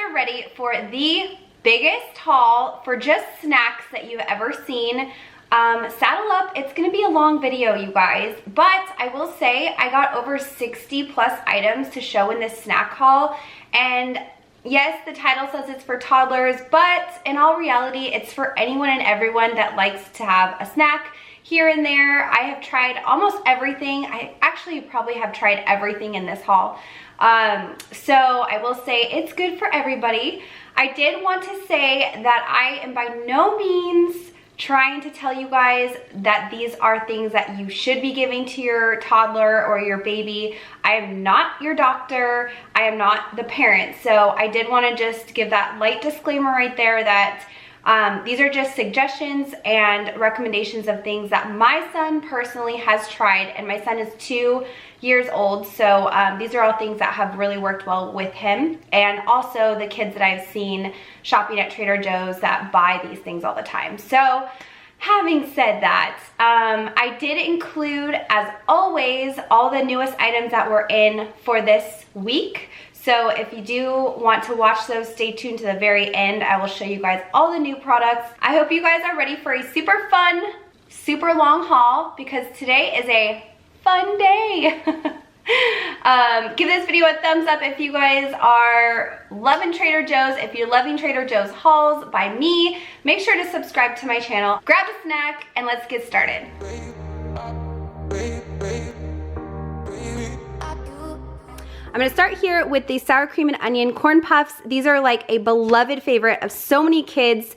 are ready for the biggest haul for just snacks that you've ever seen. Saddle up. It's gonna be a long video, you guys, but I will say I got over 60 plus items to show in this snack haul. And yes, the title says it's for toddlers, but in all reality, it's for anyone and everyone that likes to have a snack here and there. I have tried almost everything. I actually probably have tried everything in this haul. So I will say it's good for everybody. I did want to say that I am by no means trying to tell you guys that these are things that you should be giving to your toddler or your baby. I am not your doctor. I am not the parent. So I did want to just give that light disclaimer right there that these are just suggestions and recommendations of things that my son personally has tried, and my son is 2 years old, so these are all things that have really worked well with him, and also the kids that I've seen shopping at Trader Joe's that buy these things all the time. So having said that, I did include, as always, all the newest items that were in for this week. So if you do want to watch those, stay tuned to the very end. I will show you guys all the new products. I hope you guys are ready for a super fun, super long haul, because today is a fun day. Give this video a thumbs up if you guys are loving Trader Joe's. If you're loving Trader Joe's hauls by me, make sure to subscribe to my channel. Grab a snack and let's get started. I'm gonna start here with the sour cream and onion corn puffs. These are like a beloved favorite of so many kids.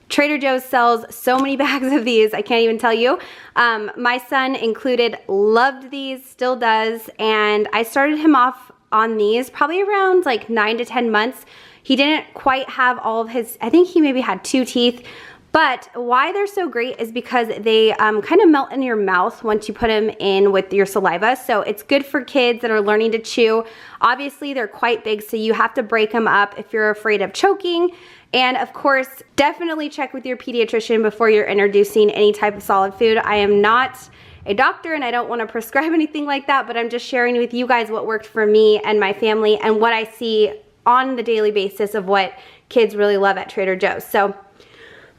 Trader Joe's sells so many bags of these, I can't even tell you. My son included loved these, still does, and I started him off on these probably around like 9 to 10 months. He didn't quite have all of his, I think he maybe had 2 teeth. But why they're so great is because they kind of melt in your mouth once you put them in with your saliva. So it's good for kids that are learning to chew. Obviously, they're quite big, so you have to break them up if you're afraid of choking. And of course, definitely check with your pediatrician before you're introducing any type of solid food. I am not a doctor and I don't want to prescribe anything like that, but I'm just sharing with you guys what worked for me and my family and what I see on the daily basis of what kids really love at Trader Joe's. So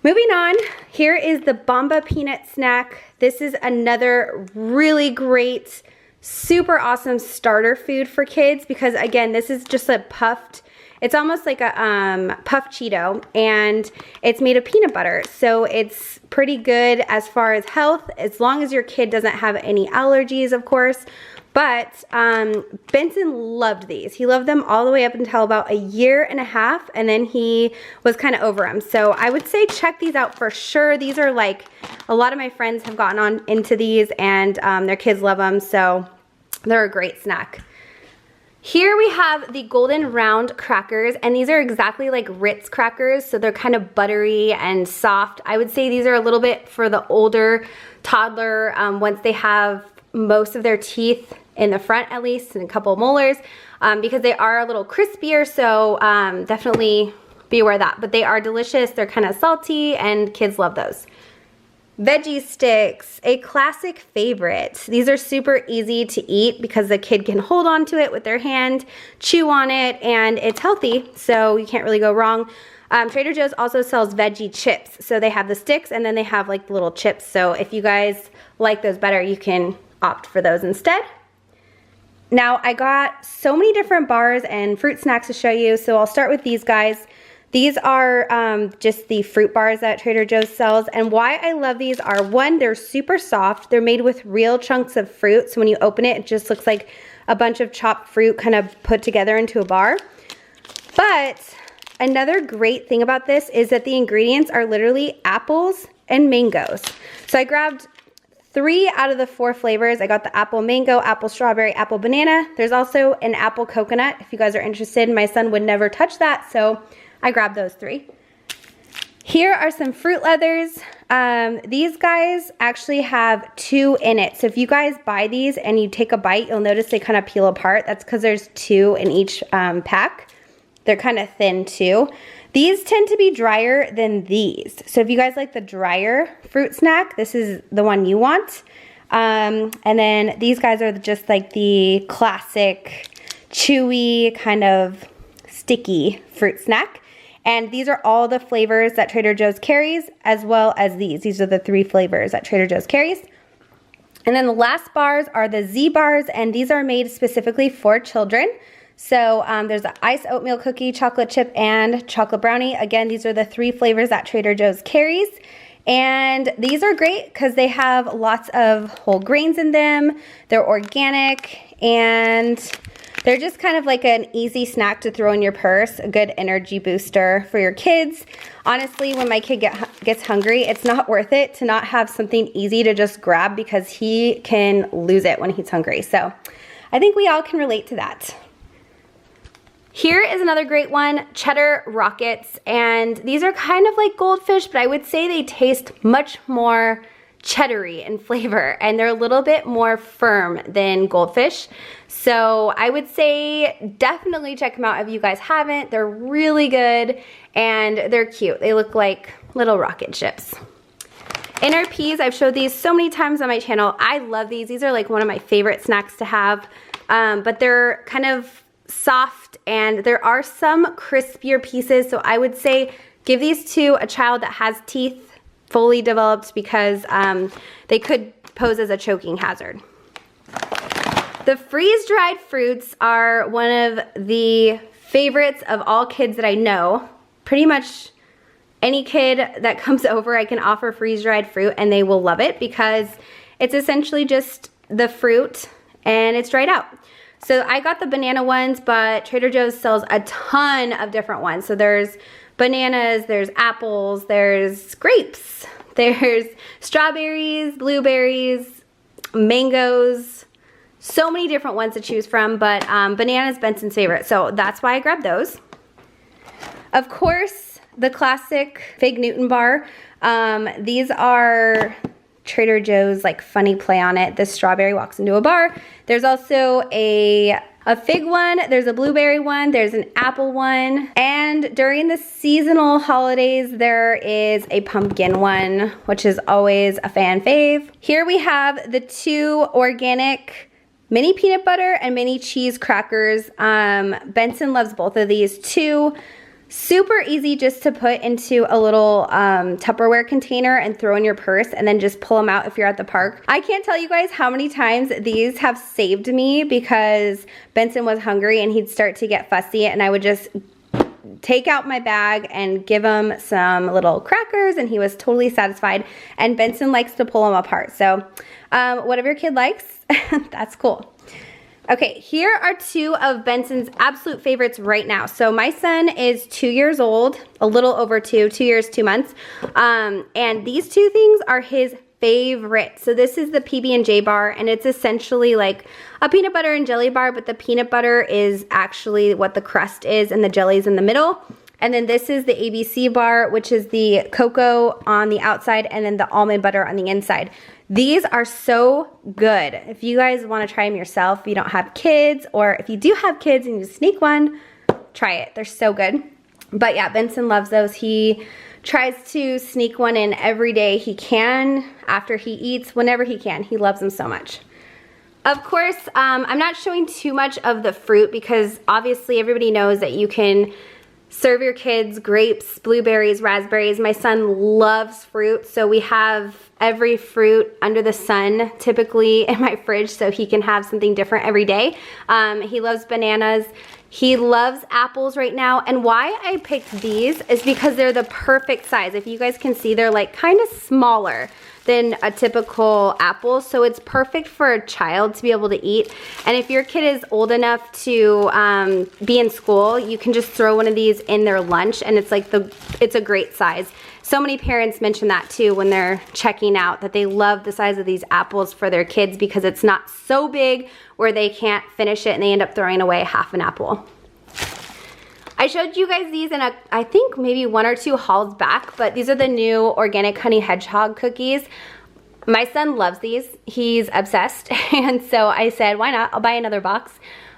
moving on, here is the Bomba Peanut Snack. This is another really great, super awesome starter food for kids because again, this is just a puffed, it's almost like a puffed Cheeto, and it's made of peanut butter. So it's pretty good as far as health, as long as your kid doesn't have any allergies, of course. But Benson loved these. He loved them all the way up until about 1.5 years, and then he was kind of over them. So I would say check these out for sure. These are like, a lot of my friends have gotten on into these, and their kids love them, so they're a great snack. Here we have the golden round crackers, and these are exactly like Ritz crackers, so they're kind of buttery and soft. I would say these are a little bit for the older toddler, once they have most of their teeth in the front at least, and a couple molars, because they are a little crispier, so definitely be aware of that. But they are delicious, they're kind of salty, and kids love those. Veggie sticks, a classic favorite. These are super easy to eat because the kid can hold on to it with their hand, chew on it, and it's healthy, so you can't really go wrong. Trader Joe's also sells veggie chips. So they have the sticks and then they have like the little chips. So if you guys like those better, you can opt for those instead. Now I got so many different bars and fruit snacks to show you. So I'll start with these guys. These are just the fruit bars that Trader Joe's sells. And why I love these are, one, they're super soft. They're made with real chunks of fruit. So when you open it, it just looks like a bunch of chopped fruit kind of put together into a bar. But another great thing about this is that the ingredients are literally apples and mangoes. So I grabbed 3 out of the 4 flavors. I got the apple mango, apple strawberry, apple banana. There's also an apple coconut if you guys are interested. My son would never touch that, so I grabbed those 3. Here are some fruit leathers. These guys actually have 2 in it. So if you guys buy these and you take a bite, you'll notice they kind of peel apart. That's because there's 2 in each pack. They're kind of thin too. These tend to be drier than these. So if you guys like the drier fruit snack, this is the one you want. And then these guys are just like the classic chewy kind of sticky fruit snack. And these are all the flavors that Trader Joe's carries, as well as these. These are the 3 flavors that Trader Joe's carries. And then the last bars are the Z bars, and these are made specifically for children. So there's an iced oatmeal cookie, chocolate chip, and chocolate brownie. Again, these are the 3 flavors that Trader Joe's carries. And these are great because they have lots of whole grains in them. They're organic, and they're just kind of like an easy snack to throw in your purse, a good energy booster for your kids. Honestly, when my kid gets hungry, it's not worth it to not have something easy to just grab because he can lose it when he's hungry. So I think we all can relate to that. Here is another great one, Cheddar Rockets, and these are kind of like goldfish, but I would say they taste much more cheddary in flavor, and they're a little bit more firm than goldfish. So I would say definitely check them out if you guys haven't. They're really good, and they're cute. They look like little rocket ships. Inner peas, I've showed these so many times on my channel. I love these. These are like one of my favorite snacks to have, but they're kind of soft, and there are some crispier pieces, so I would say give these to a child that has teeth fully developed because they could pose as a choking hazard. The freeze-dried fruits are one of the favorites of all kids that I know. Pretty much any kid that comes over, I can offer freeze-dried fruit and they will love it because it's essentially just the fruit and it's dried out. So I got the banana ones, but Trader Joe's sells a ton of different ones. So there's bananas, there's apples, there's grapes, there's strawberries, blueberries, mangoes, so many different ones to choose from, but banana's Benson's favorite, so that's why I grabbed those. Of course, the classic Fig Newton bar. These are Trader Joe's like funny play on it. The strawberry walks into a bar. There's also a fig one, there's a blueberry one, there's an apple one, and during the seasonal holidays there is a pumpkin one, which is always a fan fave. Here we have the 2 organic mini peanut butter and mini cheese crackers. Benson loves both of these too. Super easy just to put into a little Tupperware container and throw in your purse and then just pull them out if you're at the park. I can't tell you guys how many times these have saved me because Benson was hungry and he'd start to get fussy and I would just take out my bag and give him some little crackers and he was totally satisfied. And Benson likes to pull them apart. So whatever your kid likes, that's cool. Okay, here are 2 of Benson's absolute favorites right now. So my son is 2 years old, a little over 2 years, 2 months. And these 2 things are his favorite. So this is the PB&J bar, and it's essentially like a peanut butter and jelly bar, but the peanut butter is actually what the crust is and the jelly's in the middle. And then this is the ABC bar, which is the cocoa on the outside and then the almond butter on the inside. These are so good. If you guys want to try them yourself, if you don't have kids, or if you do have kids and you sneak one, try it. They're so good. But yeah, Benson loves those. He tries to sneak one in every day he can, after he eats, whenever he can. He loves them so much. Of course, I'm not showing too much of the fruit because obviously everybody knows that you can serve your kids grapes, blueberries, raspberries. My son loves fruit, so we have every fruit under the sun typically in my fridge so he can have something different every day. He loves bananas. He loves apples right now, and why I picked these is because they're the perfect size. If you guys can see, they're like kind of smaller than a typical apple, so it's perfect for a child to be able to eat. And if your kid is old enough to be in school, you can just throw one of these in their lunch, and it's a great size. So many parents mention that too when they're checking out, that they love the size of these apples for their kids because it's not so big where they can't finish it and they end up throwing away half an apple. I showed you guys these in I think maybe 1 or 2 hauls back, but these are the new organic honey hedgehog cookies. My son loves these. He's obsessed, and so I said, why not? I'll buy another box.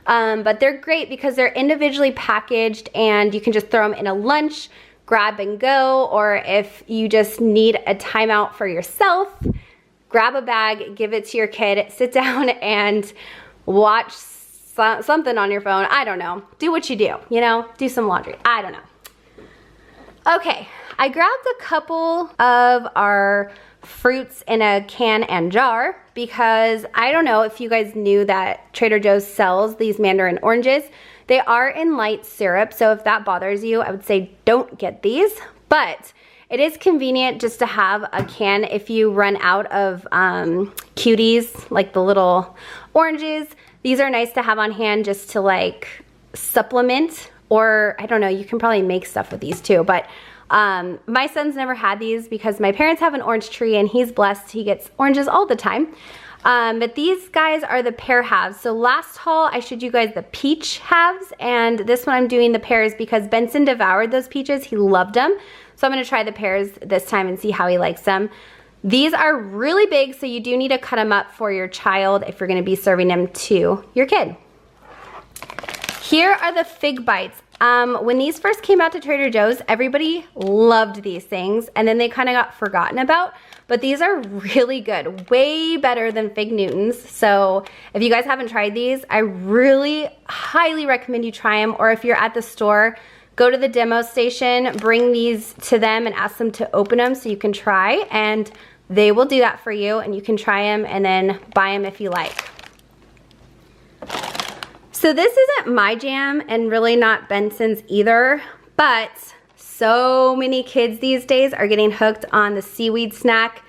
But they're great because they're individually packaged and you can just throw them in a lunch, grab and go, or if you just need a timeout for yourself, grab a bag, give it to your kid, sit down and watch something on your phone. I don't know. Do what you do, you know? Do some laundry. I don't know. Okay, I grabbed a couple of our fruits in a can and jar because I don't know if you guys knew that Trader Joe's sells these mandarin oranges. They are in light syrup, so if that bothers you, I would say don't get these, but it is convenient just to have a can if you run out of cuties, like the little oranges. These are nice to have on hand just to like supplement, or I don't know, you can probably make stuff with these too, but my son's never had these because my parents have an orange tree and he's blessed, he gets oranges all the time. But these guys are the pear halves. So last haul I showed you guys the peach halves, and this one I'm doing the pears because Benson devoured those peaches, he loved them. So I'm gonna try the pears this time and see how he likes them. These are really big, so you do need to cut them up for your child if you're gonna be serving them to your kid. Here are the fig bites. When these first came out to Trader Joe's, everybody loved these things, and then they kind of got forgotten about, but these are really good, way better than Fig Newtons. So if you guys haven't tried these, I really highly recommend you try them, or if you're at the store, go to the demo station, bring these to them and ask them to open them so you can try, and they will do that for you, and you can try them and then buy them if you like. So this isn't my jam and really not Benson's either, but so many kids these days are getting hooked on the seaweed snack,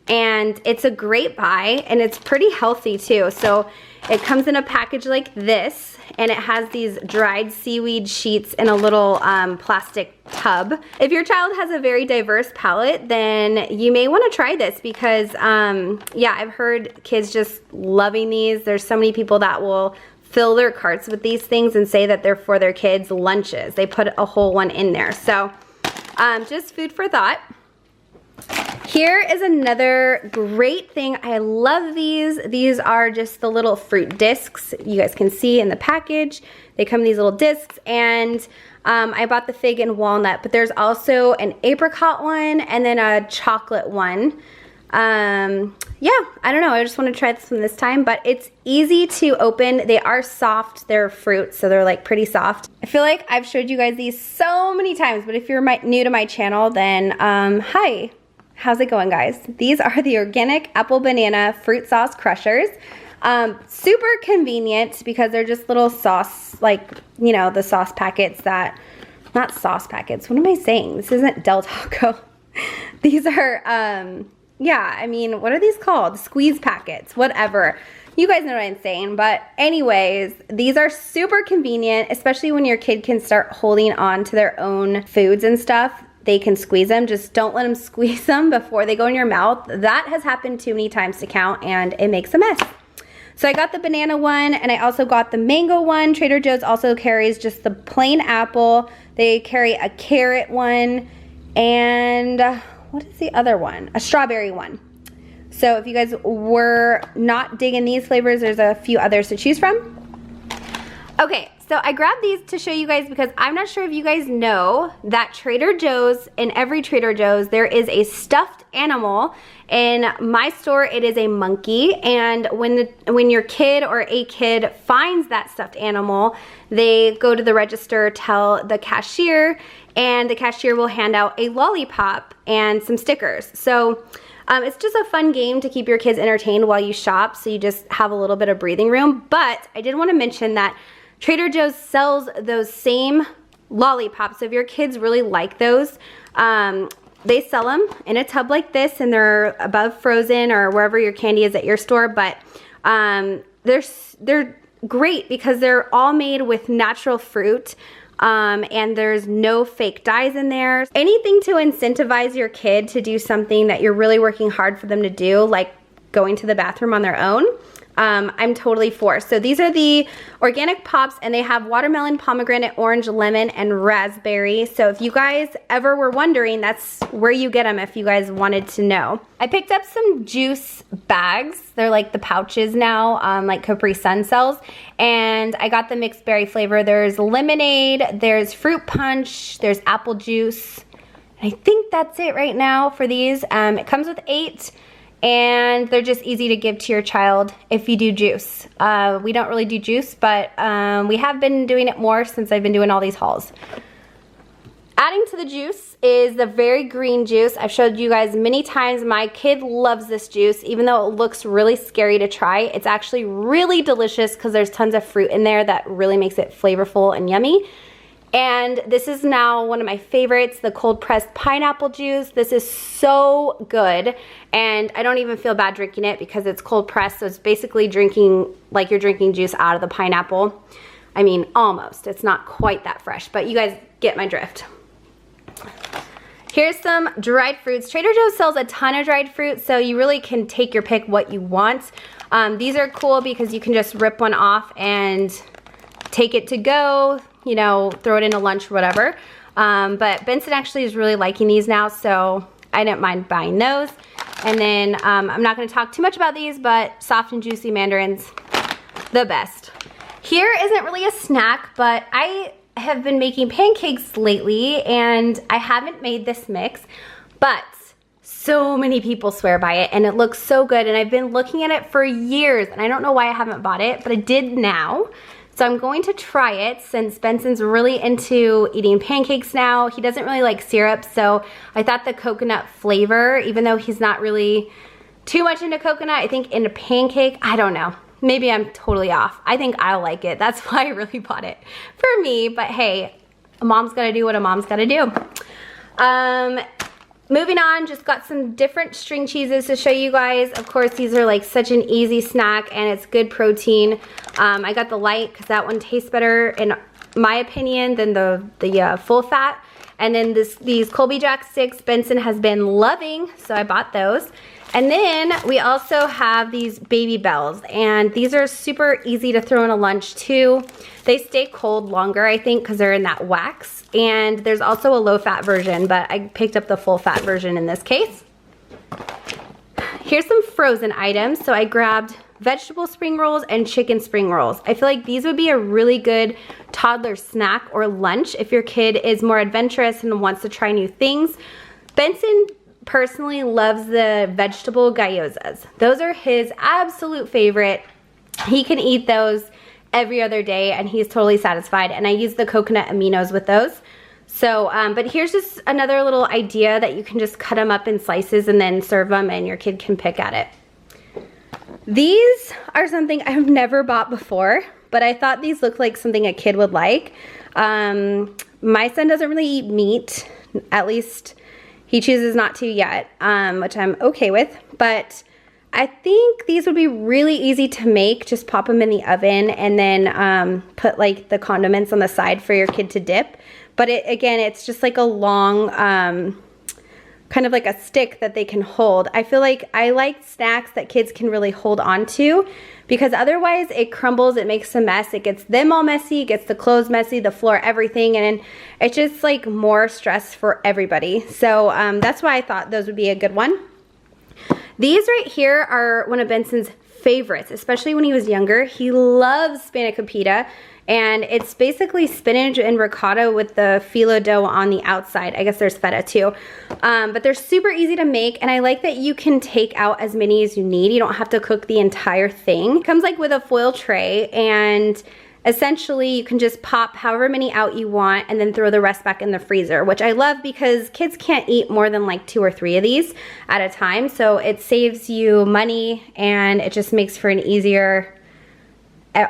and it's a great buy and it's pretty healthy too. So it comes in a package like this, and it has these dried seaweed sheets in a little plastic tub. If your child has a very diverse palate, then you may want to try this because yeah, I've heard kids just loving these. There's so many people that will fill their carts with these things and say that they're for their kids' lunches. They put a whole one in there. So just food for thought. Here is another great thing. I love these. These are just the little fruit discs. You guys can see in the package. They come in these little discs, and I bought the fig and walnut, but there's also an apricot one and then a chocolate one. Yeah, I don't know, I just want to try this one this time, but it's easy to open. They are soft, they're fruit, so they're like pretty soft. I feel like I've showed you guys these so many times, but if you're new to my channel, then hi, how's it going, guys? These are the organic apple banana fruit sauce crushers. Super convenient because they're just little sauce, like, you know, the sauce packets that, not sauce packets, what am I saying? This isn't Del Taco. These are, yeah, I mean, what are these called? Squeeze packets, whatever. You guys know what I'm saying, but anyways, these are super convenient, especially when your kid can start holding on to their own foods and stuff. They can squeeze them, just don't let them squeeze them before they go in your mouth. That has happened too many times to count, and it makes a mess. So I got the banana one, and I also got the mango one. Trader Joe's also carries just the plain apple. They carry a carrot one, and what is the other one? A strawberry one. So if you guys were not digging these flavors, there's a few others to choose from. Okay, so I grabbed these to show you guys because I'm not sure if you guys know that Trader Joe's, in every Trader Joe's, there is a stuffed animal. In my store, it is a monkey, and when your kid or a kid finds that stuffed animal, they go to the register, tell the cashier, and the cashier will hand out a lollipop and some stickers. So it's just a fun game to keep your kids entertained while you shop, so you just have a little bit of breathing room. But I did want to mention that Trader Joe's sells those same lollipops. So if your kids really like those, they sell them in a tub like this, and they're above frozen or wherever your candy is at your store. But they're great because they're all made with natural fruit. And there's no fake dyes in there. Anything to incentivize your kid to do something that you're really working hard for them to do, like going to the bathroom on their own, I'm totally for. So these are the organic pops, and they have watermelon, pomegranate, orange, lemon, and raspberry. So if you guys ever were wondering, that's where you get them if you guys wanted to know. I picked up some juice bags. They're like the pouches now, like Capri Sun sells. And I got the mixed berry flavor. There's lemonade, there's fruit punch, there's apple juice. And I think that's it right now for these. It comes with 8. and they're just easy to give to your child if you do juice. We don't really do juice, but we have been doing it more since I've been doing all these hauls. Adding to the juice is the very green juice. I've showed you guys many times. My kid loves this juice, even though it looks really scary to try. It's actually really delicious because there's tons of fruit in there that really makes it flavorful and yummy. And this is now one of my favorites, the cold pressed pineapple juice. This is so good, and I don't even feel bad drinking it because it's cold pressed, so it's basically drinking like you're drinking juice out of the pineapple. I mean, almost. It's not quite that fresh, but you guys get my drift. Here's some dried fruits. Trader Joe's sells a ton of dried fruit, so you really can take your pick what you want. These are cool because you can just rip one off and take it to go, you know, throw it in a lunch or whatever. But Benson actually is really liking these now, so I didn't mind buying those. And then I'm not gonna talk too much about these, but soft and juicy mandarins, the best. Here isn't really a snack, but I have been making pancakes lately, and I haven't made this mix, but so many people swear by it, and it looks so good, and I've been looking at it for years, and I don't know why I haven't bought it, but I did now. So I'm going to try it since Benson's really into eating pancakes now. He doesn't really like syrup, so I thought the coconut flavor, even though he's not really too much into coconut, I think in a pancake, I don't know. Maybe I'm totally off. I think I'll like it. That's why I really bought it for me. But hey, a mom's gotta do what a mom's gotta do. Moving on, just got some different string cheeses to show you guys. Of course, these are like such an easy snack, and it's good protein. I got the light because that one tastes better in my opinion than the full fat. And then these Colby Jack sticks Benson has been loving, so I bought those. And then we also have these Baby Bells, and these are super easy to throw in a lunch too. They stay cold longer, I think, because they're in that wax. And there's also a low-fat version, but I picked up the full-fat version in this case. Here's some frozen items. So I grabbed vegetable spring rolls and chicken spring rolls. I feel like these would be a really good toddler snack or lunch if your kid is more adventurous and wants to try new things. Benson personally loves the vegetable gyozas. Those are his absolute favorite. He can eat those every other day and he's totally satisfied, and I use the coconut aminos with those. So, but here's just another little idea that you can just cut them up in slices and then serve them, and your kid can pick at it. These are something I've never bought before, but I thought these looked like something a kid would like. My son doesn't really eat meat, at least he chooses not to yet, which I'm okay with, but I think these would be really easy to make. Just pop them in the oven and then put like the condiments on the side for your kid to dip. But again, it's just like a long, kind of like a stick that they can hold. I feel like I like snacks that kids can really hold on to, because otherwise it crumbles, it makes a mess, it gets them all messy, it gets the clothes messy, the floor, everything, and it's just like more stress for everybody. So that's why I thought those would be a good one. These right here are one of Benson's favorites, especially when he was younger. He loves Spanakopita, and it's basically spinach and ricotta with the phyllo dough on the outside. I guess there's feta too. But they're super easy to make, and I like that you can take out as many as you need. You don't have to cook the entire thing. It comes like with a foil tray, and essentially you can just pop however many out you want and then throw the rest back in the freezer, which I love because kids can't eat more than like 2 or 3 of these at a time. So it saves you money, and it just makes for an easier,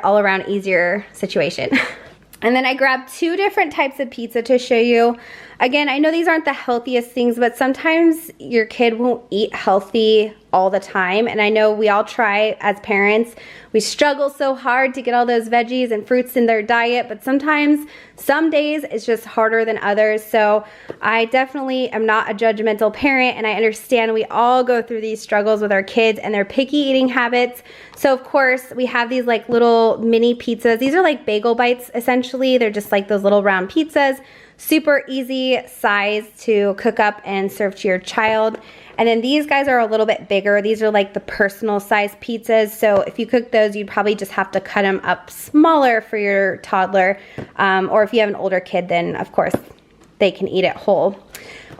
all around easier situation. And then I grabbed 2 different types of pizza to show you. Again, I know these aren't the healthiest things, but sometimes your kid won't eat healthy all the time. And I know we all try as parents. We struggle so hard to get all those veggies and fruits in their diet, but sometimes, some days it's just harder than others. So I definitely am not a judgmental parent, and I understand we all go through these struggles with our kids and their picky eating habits. So of course we have these like little mini pizzas. These are like bagel bites essentially. They're just like those little round pizzas. Super easy size to cook up and serve to your child. And then these guys are a little bit bigger. These are like the personal size pizzas. So if you cook those, you'd probably just have to cut them up smaller for your toddler. Or if you have an older kid, then of course they can eat it whole.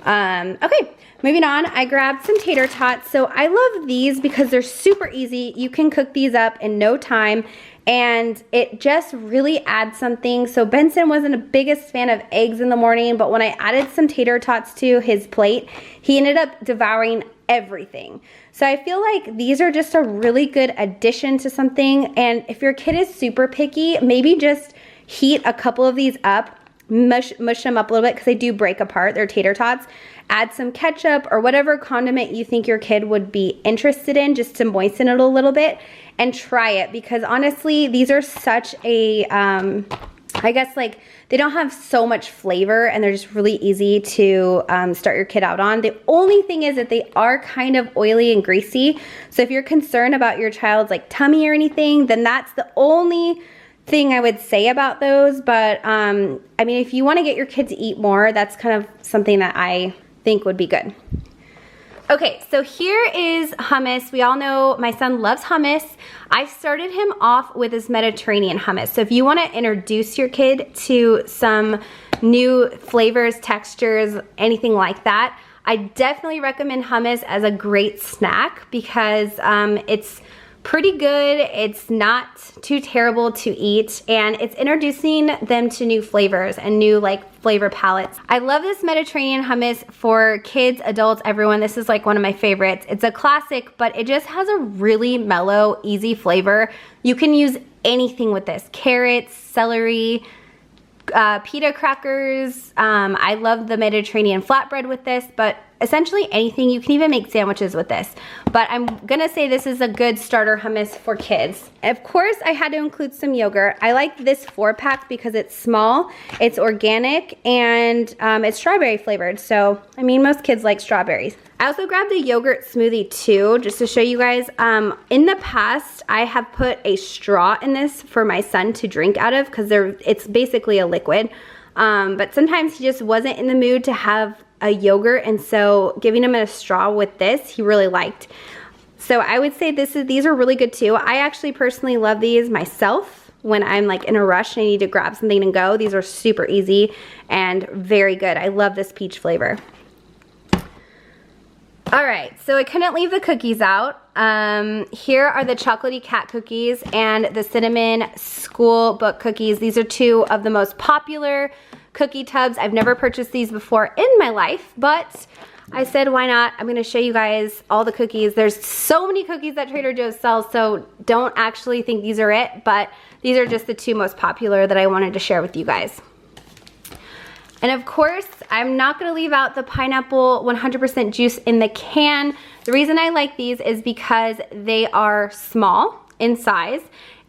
Okay, Moving on, I grabbed some tater tots. So I love these because they're super easy. You can cook these up in no time and it just really adds something. So Benson wasn't the biggest fan of eggs in the morning, but when I added some tater tots to his plate, he ended up devouring everything. So I feel like these are just a really good addition to something. And if your kid is super picky, maybe just heat a couple of these up, mush them up a little bit because they do break apart. They're tater tots. Add some ketchup or whatever condiment you think your kid would be interested in just to moisten it a little bit and try it, because honestly, these are such a, I guess like they don't have so much flavor and they're just really easy to start your kid out on. The only thing is that they are kind of oily and greasy. So if you're concerned about your child's like tummy or anything, then that's the only thing I would say about those. But I mean, if you want to get your kid to eat more, that's kind of something that I think would be good. Okay, so here is hummus. We all know my son loves hummus. I started him off with this Mediterranean hummus. So if you want to introduce your kid to some new flavors, textures, anything like that, I definitely recommend hummus as a great snack because it's pretty good. It's not too terrible to eat, and it's introducing them to new flavors and new like flavor palettes. I love this Mediterranean hummus for kids, adults, everyone. This is like one of my favorites. It's a classic, but it just has a really mellow, easy flavor. You can use anything with this. Carrots, celery, pita crackers. I love the Mediterranean flatbread with this, but essentially anything. You can even make sandwiches with this. But I'm gonna say this is a good starter hummus for kids. Of course, I had to include some yogurt. I like this 4-pack because it's small, it's organic, and it's strawberry flavored. So, I mean, most kids like strawberries. I also grabbed a yogurt smoothie too, just to show you guys. In the past, I have put a straw in this for my son to drink out of because it's basically a liquid. But sometimes he just wasn't in the mood to have a yogurt, and so giving him a straw with this, he really liked. So I would say these are really good too. I actually personally love these myself when I'm like in a rush and I need to grab something and go. These are super easy and very good. I love this peach flavor. All right, so I couldn't leave the cookies out. Here are the chocolatey cat cookies and the cinnamon school book cookies. These are two of the most popular cookie tubs. I've never purchased these before in my life, but I said, why not? I'm gonna show you guys all the cookies. There's so many cookies that Trader Joe's sells, so don't actually think these are it, but these are just the two most popular that I wanted to share with you guys. And of course, I'm not gonna leave out the pineapple 100% juice in the can. The reason I like these is because they are small in size,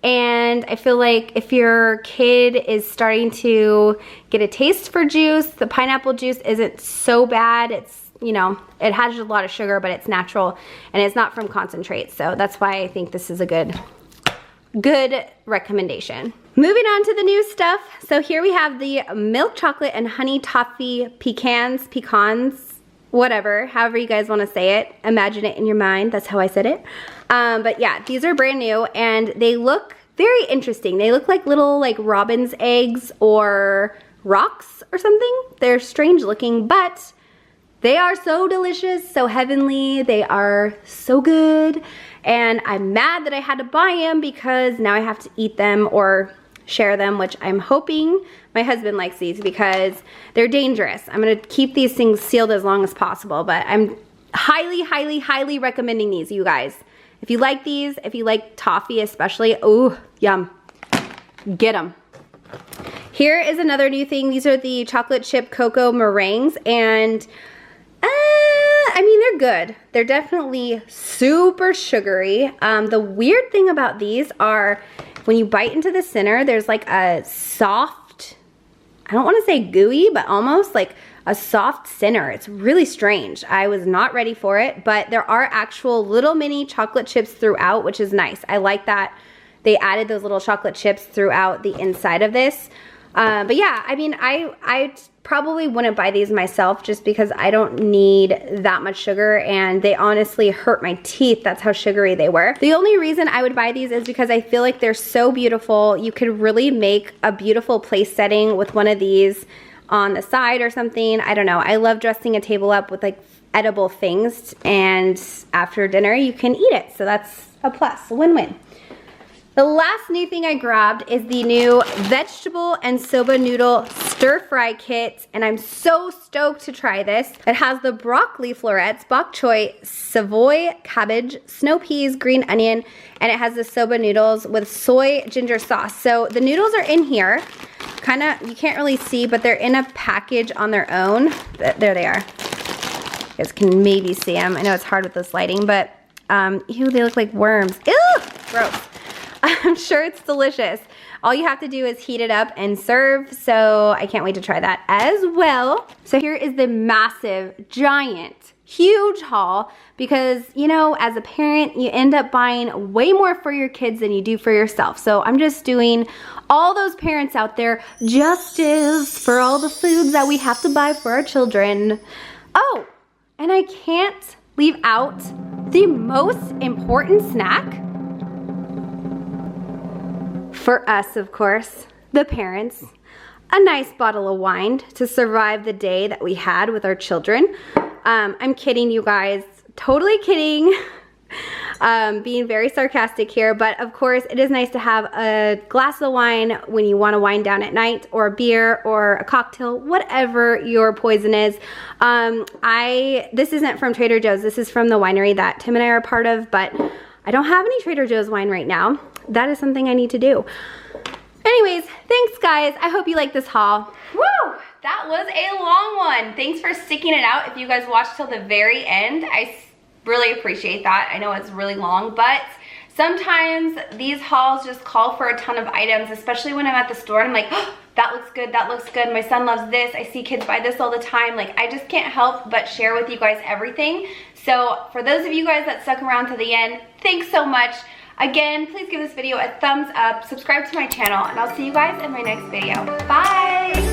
and I feel like if your kid is starting to get a taste for juice, the pineapple juice isn't so bad. It's, you know, it has a lot of sugar, but it's natural and it's not from concentrate. So that's why I think this is a good recommendation. Moving on to the new stuff. So here we have the milk chocolate and honey toffee pecans, whatever, however you guys want to say it. Imagine it in your mind. That's how I said it. But yeah, these are brand new and they look very interesting. They look like little like robin's eggs or rocks or something. They're strange looking, but they are so delicious, so heavenly. They are so good. And I'm mad that I had to buy them because now I have to eat them or share them, which I'm hoping my husband likes these because they're dangerous. I'm gonna keep these things sealed as long as possible, but I'm highly, highly, highly recommending these, you guys. If you like these, if you like toffee especially, oh, yum, get them. Here is another new thing. These are the chocolate chip cocoa meringues, and I mean, they're good. They're definitely super sugary. The weird thing about these are when you bite into the center, there's like a soft, I don't want to say gooey, but almost like a soft center. It's really strange. I was not ready for it, but there are actual little mini chocolate chips throughout, which is nice. I like that they added those little chocolate chips throughout the inside of this. But yeah, I mean, I probably wouldn't buy these myself just because I don't need that much sugar, and they honestly hurt my teeth. That's how sugary they were. The only reason I would buy these is because I feel like they're so beautiful. You could really make a beautiful place setting with one of these on the side or something. I don't know. I love dressing a table up with like edible things, and after dinner you can eat it. So that's a plus, a win-win. The last new thing I grabbed is the new vegetable and soba noodle stir fry kit, and I'm so stoked to try this. It has the broccoli florets, bok choy, savoy cabbage, snow peas, green onion, and it has the soba noodles with soy ginger sauce. So the noodles are in here, kind of, you can't really see, but they're in a package on their own. There they are. You guys can maybe see them. I know it's hard with this lighting, but ew, they look like worms. Ew, gross. I'm sure it's delicious. All you have to do is heat it up and serve, so I can't wait to try that as well. So here is the massive, giant, huge haul, because, you know, as a parent, you end up buying way more for your kids than you do for yourself. So I'm just doing all those parents out there justice for all the foods that we have to buy for our children. Oh, and I can't leave out the most important snack. For us, of course, the parents, a nice bottle of wine to survive the day that we had with our children. I'm kidding, you guys, totally kidding. Being very sarcastic here, but of course it is nice to have a glass of wine when you want to wind down at night, or a beer or a cocktail, whatever your poison is. This isn't from Trader Joe's, this is from the winery that Tim and I are a part of, but I don't have any Trader Joe's wine right now. That is something I need to do. Anyways, thanks guys. I hope you like this haul. Woo! That was a long one. Thanks for sticking it out. If you guys watched till the very end, I really appreciate that. I know it's really long, but sometimes these hauls just call for a ton of items, especially when I'm at the store and I'm like, oh, that looks good, that looks good. My son loves this. I see kids buy this all the time. Like, I just can't help but share with you guys everything. So for those of you guys that stuck around to the end, thanks so much. Again, please give this video a thumbs up, subscribe to my channel, and I'll see you guys in my next video. Bye!